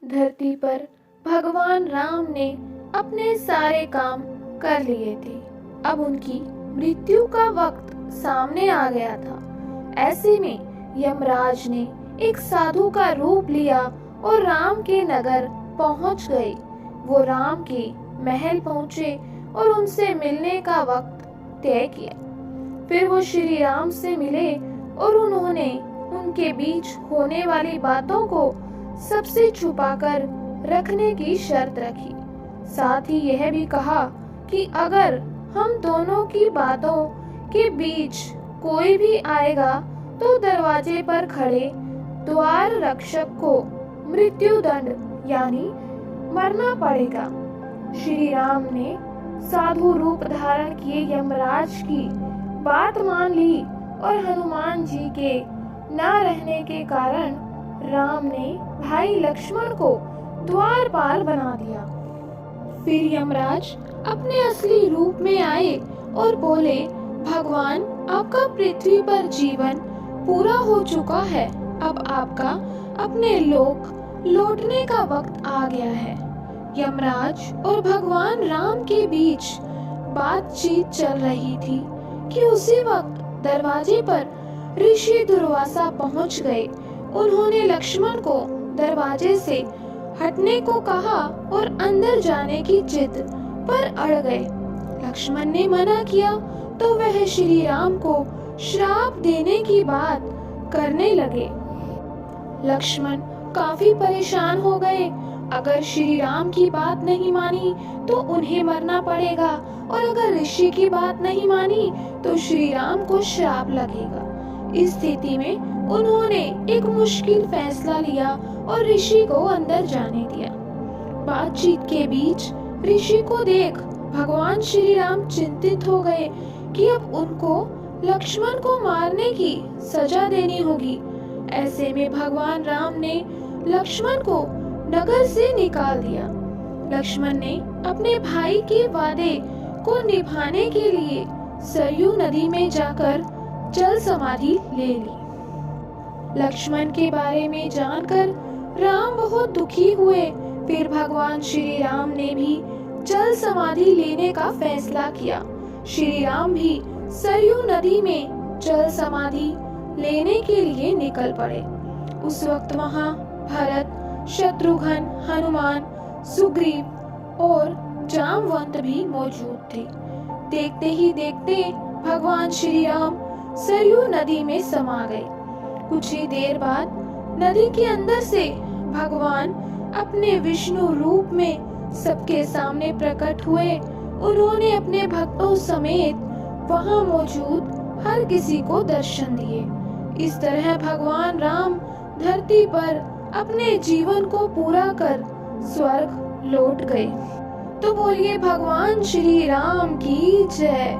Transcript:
धरती पर भगवान राम ने अपने सारे काम कर लिए थे। अब उनकी मृत्यु का वक्त सामने आ गया था। ऐसे में यमराज ने एक साधु का रूप लिया और राम के नगर पहुंच गए। वो राम के महल पहुंचे और उनसे मिलने का वक्त तय किया। फिर वो श्री राम से मिले और उन्होंने उनके बीच होने वाली बातों को सबसे छुपाकर रखने की शर्त रखी। साथ ही यह भी कहा कि अगर हम दोनों की बातों के बीच कोई भी आएगा तो दरवाजे पर खड़े द्वार रक्षक को मृत्यु दंड यानी मरना पड़ेगा। श्री राम ने साधु रूप धारण किए यमराज की बात मान ली और हनुमान जी के न रहने के कारण राम ने भाई लक्ष्मण को द्वारपाल बना दिया। फिर यमराज अपने असली रूप में आए और बोले, भगवान आपका पृथ्वी पर जीवन पूरा हो चुका है। अब आपका अपने लोक लौटने का वक्त आ गया है। यमराज और भगवान राम के बीच बातचीत चल रही थी कि उसी वक्त दरवाजे पर ऋषि दुर्वासा पहुंच गए। उन्होंने लक्ष्मण को दरवाजे से हटने को कहा और अंदर जाने की जिद पर अड़ गए। लक्ष्मण ने मना किया तो वह श्री राम को श्राप देने की बात करने लगे। लक्ष्मण काफी परेशान हो गए। अगर श्री राम की बात नहीं मानी तो उन्हें मरना पड़ेगा और अगर ऋषि की बात नहीं मानी तो श्री राम को श्राप लगेगा। इस स्थिति में उन्होंने एक मुश्किल फैसला लिया और ऋषि को अंदर जाने दिया। बातचीत के बीच ऋषि को देख भगवान श्री राम चिंतित हो गए कि अब उनको लक्ष्मण को मारने की सजा देनी होगी। ऐसे में भगवान राम ने लक्ष्मण को नगर से निकाल दिया। लक्ष्मण ने अपने भाई के वादे को निभाने के लिए सरयू नदी में जाकर जल समाधि ले ली। लक्ष्मण के बारे में जानकर राम बहुत दुखी हुए। फिर भगवान श्री राम ने भी जल समाधि लेने का फैसला किया। श्री राम भी सरयू नदी में जल समाधि लेने के लिए निकल पड़े। उस वक्त वहाँ भरत, शत्रुघ्न, हनुमान, सुग्रीव और जामवंत भी मौजूद थे। देखते ही देखते भगवान श्री राम सरयू नदी में समा गए। कुछ ही देर बाद नदी के अंदर से भगवान अपने विष्णु रूप में सबके सामने प्रकट हुए। उन्होंने अपने भक्तों समेत वहां मौजूद हर किसी को दर्शन दिए। इस तरह भगवान राम धरती पर अपने जीवन को पूरा कर स्वर्ग लौट गए। तो बोलिए भगवान श्री राम की जय।